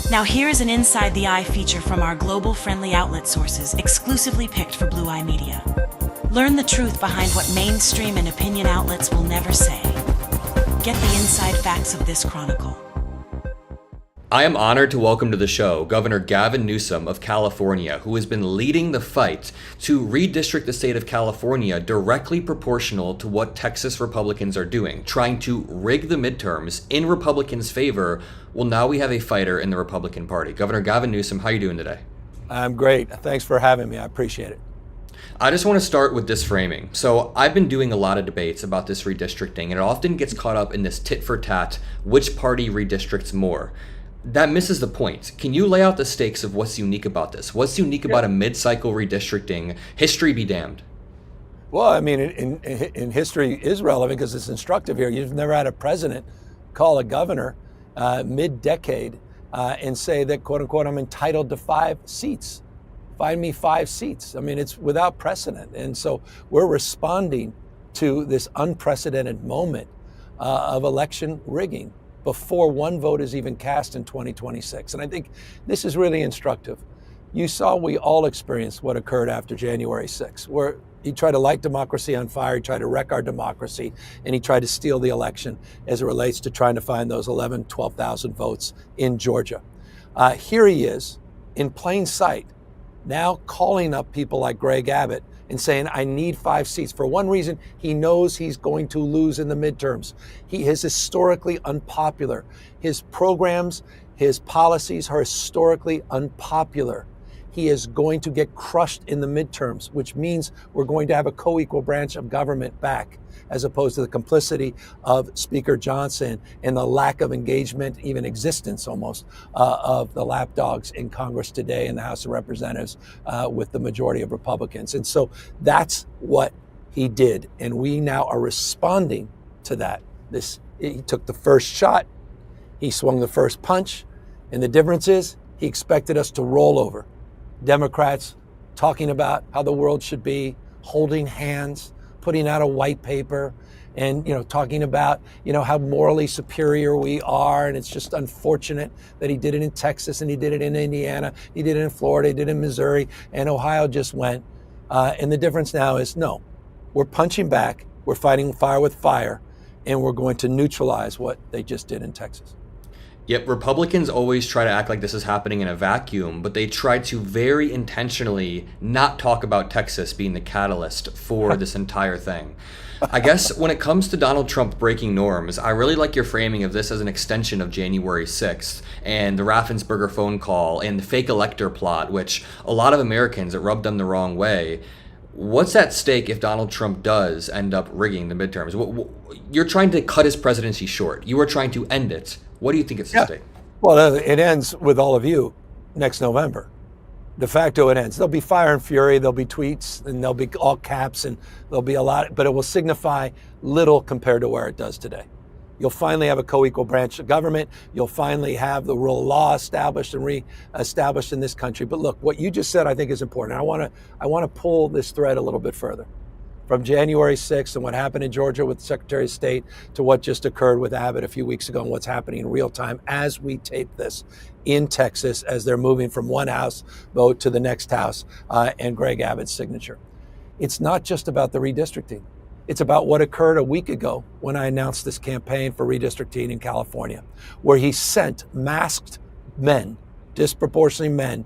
Now here is an Inside the Eye feature from our global friendly outlet sources exclusively picked for Blue Eye Media. Learn the truth behind what mainstream and opinion outlets will never say. Get the inside facts of this chronicle. I am honored to welcome to the show Governor Gavin Newsom of California, who has been leading the fight to redistrict the state of California directly proportional to what Texas Republicans are doing, trying to rig the midterms in Republicans' favor. Well, now we have a fighter in the Republican Party. Governor Gavin Newsom, how are you doing today? I'm great. Thanks for having me. I appreciate it. I just want to start with this framing. So I've been doing a lot of debates about this redistricting, and it often gets caught up in this tit for tat, which party redistricts more. That misses the point. Can you lay out the stakes of what's unique about this? What's unique about a mid-cycle redistricting? History be damned. Well, I mean, in history is relevant because it's instructive here. You've never had a president call a governor mid-decade and say that, quote unquote, I'm entitled to 5 seats. Find me 5 seats. I mean, it's without precedent. And so we're responding to this unprecedented moment of election rigging before one vote is even cast in 2026. And I think this is really instructive. You saw we all experienced what occurred after January 6th, where he tried to light democracy on fire, he tried to wreck our democracy, and he tried to steal the election as it relates to trying to find those 12,000 votes in Georgia. Here he is in plain sight, now calling up people like Greg Abbott and saying, I need 5 seats. For one reason, he knows he's going to lose in the midterms. He is historically unpopular. His programs, his policies are historically unpopular. He is going to get crushed in the midterms, which means we're going to have a co-equal branch of government back, as opposed to the complicity of Speaker Johnson and the lack of engagement, even existence almost, of the lapdogs in Congress today in the House of Representatives with the majority of Republicans. And so that's what he did. And we now are responding to that. He took the first shot, he swung the first punch, and the difference is he expected us to roll over. Democrats talking about how the world should be, holding hands, putting out a white paper, and talking about how morally superior we are, and it's just unfortunate that he did it in Texas and he did it in Indiana, he did it in Florida, he did it in Missouri, and Ohio just went. And the difference now is no, we're punching back, we're fighting fire with fire, and we're going to neutralize what they just did in Texas. Yet Republicans always try to act like this is happening in a vacuum, but they try to very intentionally not talk about Texas being the catalyst for this entire thing. I guess when it comes to Donald Trump breaking norms, I really like your framing of this as an extension of January 6th and the Raffensperger phone call and the fake elector plot, which a lot of Americans, it rubbed them the wrong way. What's at stake if Donald Trump does end up rigging the midterms? You're trying to cut his presidency short. You are trying to end it. What do you think it's at stake? Well, it ends with all of you next November. De facto, it ends. There'll be fire and fury, there'll be tweets, and there'll be all caps, and there'll be a lot, but it will signify little compared to where it does today. You'll finally have a co-equal branch of government. You'll finally have the rule of law established and re-established in this country. But look, what you just said, I think, is important. I want to pull this thread a little bit further. From January 6th and what happened in Georgia with the Secretary of State to what just occurred with Abbott a few weeks ago and what's happening in real time as we tape this in Texas as they're moving from one House vote to the next House and Greg Abbott's signature. It's not just about the redistricting. It's about what occurred a week ago when I announced this campaign for redistricting in California, where he sent masked men, disproportionately men,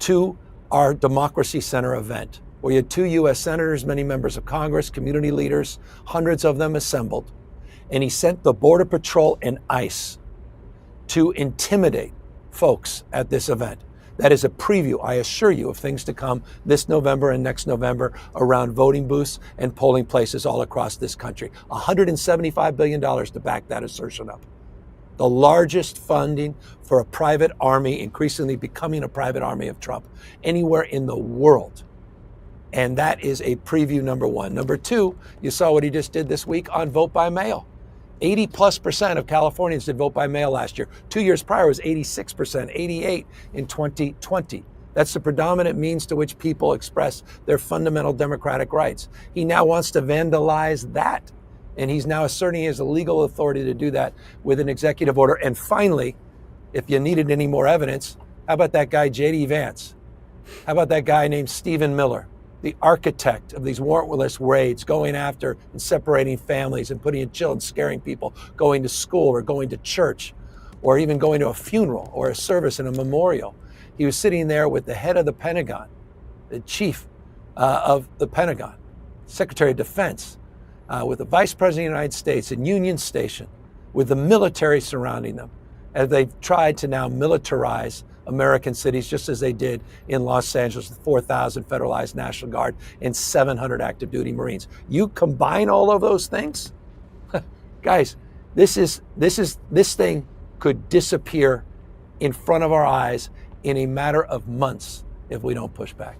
to our Democracy Center event, where you had 2 U.S. senators, many members of Congress, community leaders, hundreds of them assembled. And he sent the Border Patrol and ICE to intimidate folks at this event. That is a preview, I assure you, of things to come this November and next November around voting booths and polling places all across this country. $175 billion to back that assertion up. The largest funding for a private army, increasingly becoming a private army of Trump, anywhere in the world. And that is a preview, number one. Number two, you saw what he just did this week on vote by mail. 80+% of Californians did vote by mail last year. 2 years prior was 86%, 88% in 2020. That's the predominant means to which people express their fundamental democratic rights. He now wants to vandalize that. And he's now asserting he has the legal authority to do that with an executive order. And finally, if you needed any more evidence, how about that guy, J.D. Vance? How about that guy named Stephen Miller, the architect of these warrantless raids, going after and separating families and putting in children, scaring people, going to school or going to church, or even going to a funeral or a service and a memorial. He was sitting there with the head of the Pentagon, the chief of the Pentagon, Secretary of Defense, with the Vice President of the United States in Union Station, with the military surrounding them, as they've tried to now militarize American cities, just as they did in Los Angeles with 4,000 federalized National Guard and 700 active duty Marines. You combine all of those things, guys, this thing could disappear in front of our eyes in a matter of months if we don't push back.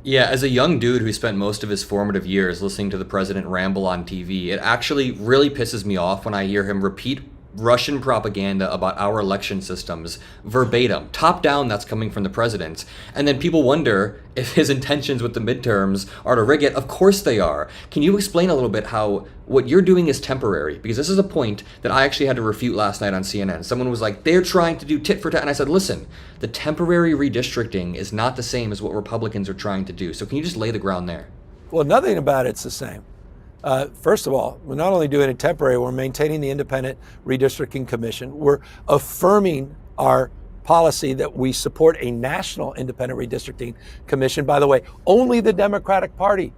Yeah, as a young dude who spent most of his formative years listening to the president ramble on TV, it actually really pisses me off when I hear him repeat Russian propaganda about our election systems verbatim, top down. That's coming from the president. And then people wonder if his intentions with the midterms are to rig it. Of course they are. Can you explain a little bit how what you're doing is temporary? Because this is a point that I actually had to refute last night on CNN. Someone was like, they're trying to do tit for tat. And I said, listen, the temporary redistricting is not the same as what Republicans are trying to do. So can you just lay the ground there? Well, nothing about it's the same. First of all, we're not only doing it temporary, we're maintaining the Independent Redistricting Commission. We're affirming our policy that we support a national Independent Redistricting Commission. By the way, only the Democratic Party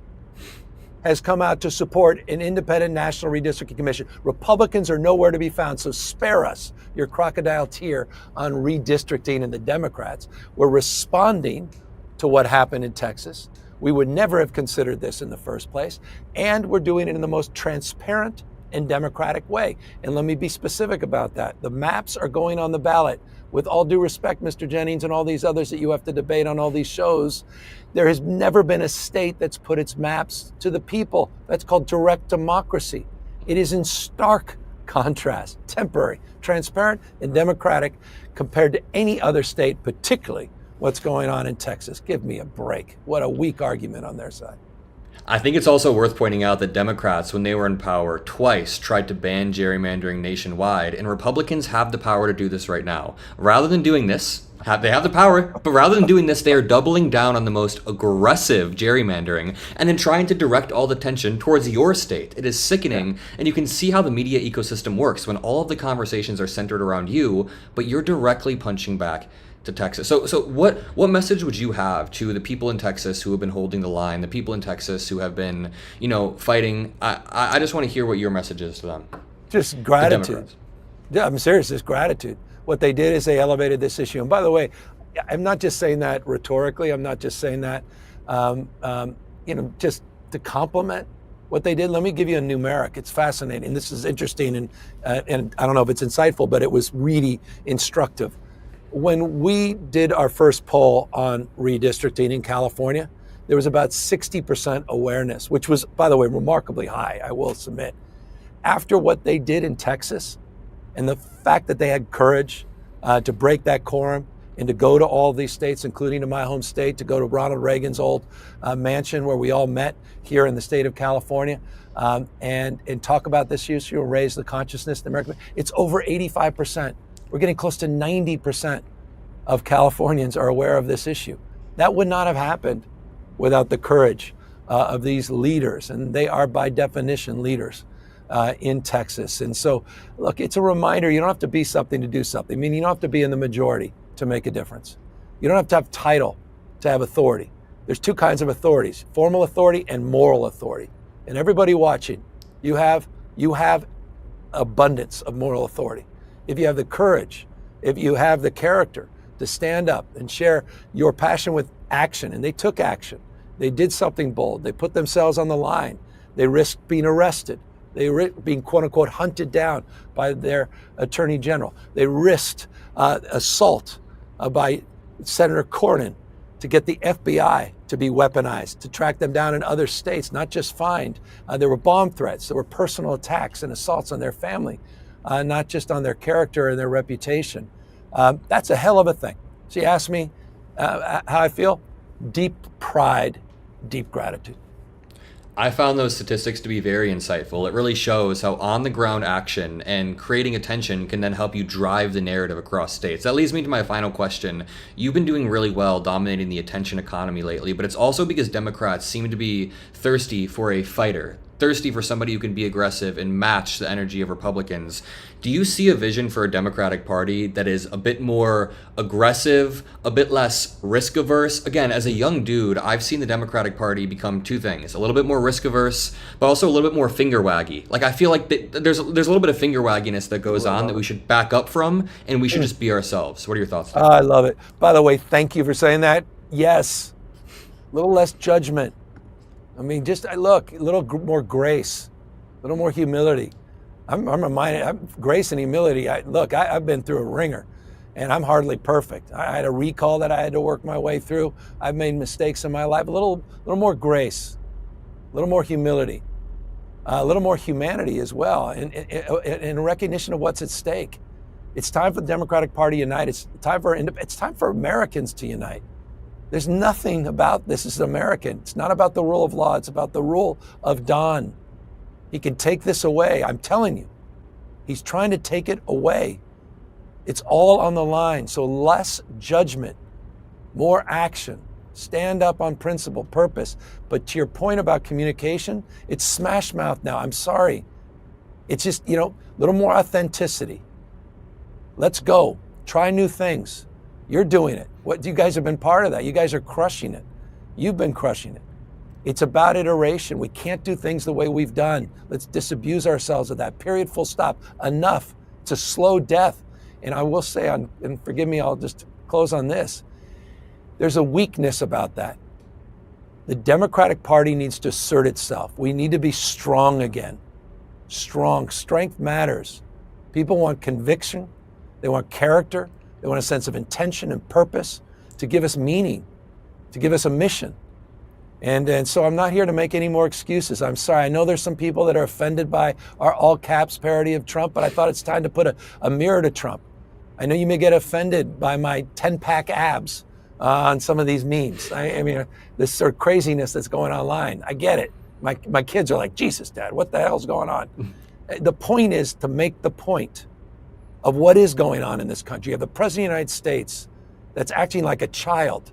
has come out to support an independent national redistricting commission. Republicans are nowhere to be found, so spare us your crocodile tear on redistricting and the Democrats. We're responding to what happened in Texas. We would never have considered this in the first place, and we're doing it in the most transparent and democratic way. And let me be specific about that. The maps are going on the ballot. With all due respect, Mr. Jennings, and all these others that you have to debate on all these shows, there has never been a state that's put its maps to the people. That's called direct democracy. It is in stark contrast, temporary, transparent, and democratic compared to any other state, particularly what's going on in Texas. Give me a break. What a weak argument on their side. I think it's also worth pointing out that Democrats, when they were in power, twice tried to ban gerrymandering nationwide, and Republicans have the power to do this right now. Rather than doing this, they have the power, but rather than doing this, they are doubling down on the most aggressive gerrymandering and then trying to direct all the attention towards your state. It is sickening, and you can see how the media ecosystem works when all of the conversations are centered around you, but you're directly punching back to Texas. So what message would you have to the people in Texas who have been holding the line, the people in Texas who have been, fighting? I just want to hear what your message is to them. Just gratitude. Yeah, I'm serious, just gratitude. What they did is they elevated this issue. And by the way, I'm not just saying that rhetorically. I'm not just saying that, just to compliment what they did. Let me give you a numeric. It's fascinating. This is interesting, and I don't know if it's insightful, but it was really instructive. When we did our first poll on redistricting in California, there was about 60% awareness, which was, by the way, remarkably high, I will submit. After what they did in Texas, and the fact that they had courage to break that quorum and to go to all these states, including to my home state, to go to Ronald Reagan's old mansion where we all met here in the state of California, and talk about this issue and raise the consciousness of the American. It's over 85%. We're getting close to 90% of Californians are aware of this issue. That would not have happened without the courage of these leaders, and they are by definition leaders in Texas. And so, look, it's a reminder, you don't have to be something to do something. I mean, you don't have to be in the majority to make a difference. You don't have to have title to have authority. There's two kinds of authorities, formal authority and moral authority. And everybody watching, you have abundance of moral authority. If you have the courage, if you have the character to stand up and share your passion with action, and they took action. They did something bold. They put themselves on the line. They risked being arrested. They risked being, quote unquote, hunted down by their attorney general. They risked assault by Senator Cornyn to get the FBI to be weaponized, to track them down in other states, not just fined. There were bomb threats. There were personal attacks and assaults on their family. Not just on their character and their reputation. That's a hell of a thing. So you ask me how I feel? Deep pride, deep gratitude. I found those statistics to be very insightful. It really shows how on-the-ground action and creating attention can then help you drive the narrative across states. That leads me to my final question. You've been doing really well dominating the attention economy lately, but it's also because Democrats seem to be thirsty for a fighter, thirsty for somebody who can be aggressive and match the energy of Republicans. Do you see a vision for a Democratic Party that is a bit more aggressive, a bit less risk averse? Again, as a young dude, I've seen the Democratic Party become two things: a little bit more risk averse, but also a little bit more finger waggy. Like, I feel like there's a little bit of finger wagginess that goes on that we should back up from, and we should just be ourselves. What are your thoughts there? I love it. By the way, thank you for saying that. Yes, a little less judgment. I mean, just look, a little more grace, a little more humility. I'm reminded, grace and humility. I've been through a ringer, and I'm hardly perfect. I had a recall that I had to work my way through. I've made mistakes in my life. A little more grace, a little more humility, a little more humanity as well, and a recognition of what's at stake. It's time for the Democratic Party to unite. It's time for Americans to unite. There's nothing about this is American. It's not about the rule of law. It's about the rule of Don. He can take this away. I'm telling you, he's trying to take it away. It's all on the line. So less judgment, more action. Stand up on principle, purpose. But to your point about communication, it's smash mouth now. I'm sorry. It's just, a little more authenticity. Let's go. Try new things. You're doing it. You guys have been part of that. You guys are crushing it. You've been crushing it. It's about iteration. We can't do things the way we've done. Let's disabuse ourselves of that. Period, full stop. Enough. It's a slow death. And I will say, and forgive me, I'll just close on this. There's a weakness about that. The Democratic Party needs to assert itself. We need to be strong again. Strong. Strength matters. People want conviction. They want character. They want a sense of intention and purpose to give us meaning, to give us a mission. And so I'm not here to make any more excuses. I'm sorry. I know there's some people that are offended by our all caps parody of Trump, but I thought it's time to put a mirror to Trump. I know you may get offended by my 10-pack abs on some of these memes. I mean, this sort of craziness that's going online. I get it. My kids are like, Jesus, Dad, what the hell's going on? The point is to make the point of what is going on in this country. You have the President of the United States that's acting like a child.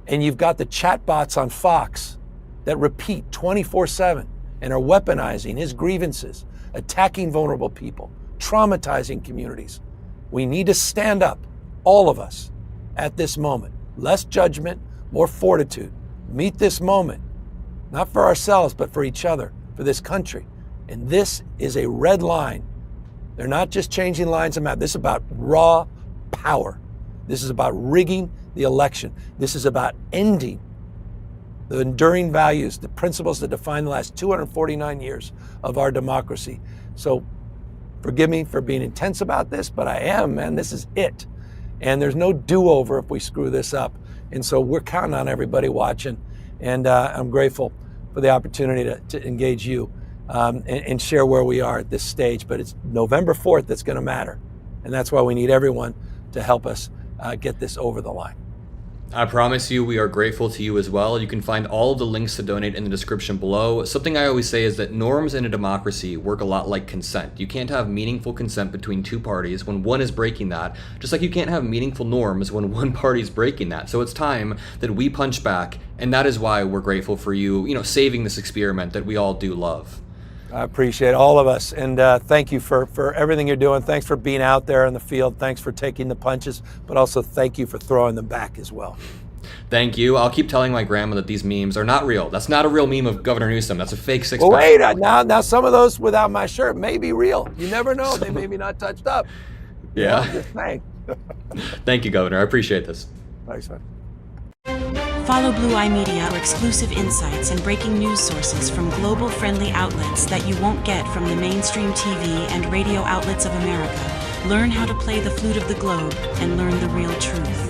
And you've got the chatbots on Fox that repeat 24/7 and are weaponizing his grievances, attacking vulnerable people, traumatizing communities. We need to stand up, all of us, at this moment. Less judgment, more fortitude. Meet this moment, not for ourselves, but for each other, for this country. And this is a red line. They're not just changing lines of map. This is about raw power. This is about rigging the election. This is about ending the enduring values, the principles that define the last 249 years of our democracy. So forgive me for being intense about this, but I am, man. This is it. And there's no do-over if we screw this up. And so we're counting on everybody watching. And I'm grateful for the opportunity to engage you and share where we are at this stage. But it's November 4th that's going to matter. And that's why we need everyone to help us get this over the line. I promise you we are grateful to you as well. You can find all of the links to donate in the description below. Something I always say is that norms in a democracy work a lot like consent. You can't have meaningful consent between two parties when one is breaking that, just like you can't have meaningful norms when one party is breaking that. So it's time that we punch back, and that is why we're grateful for you, saving this experiment that we all do love. I appreciate all of us, and thank you for everything you're doing. Thanks for being out there in the field. Thanks for taking the punches, but also thank you for throwing them back as well. Thank you. I'll keep telling my grandma that these memes are not real. That's not a real meme of Governor Newsom. That's a fake six-pack. Well, wait, now some of those without my shirt may be real. You never know. They may be not touched up. Yeah. Just saying. Thank you, Governor. I appreciate this. Thanks, man. Follow Blue Eye Media for exclusive insights and breaking news sources from global-friendly outlets that you won't get from the mainstream TV and radio outlets of America. Learn how to play the flute of the globe and learn the real truth.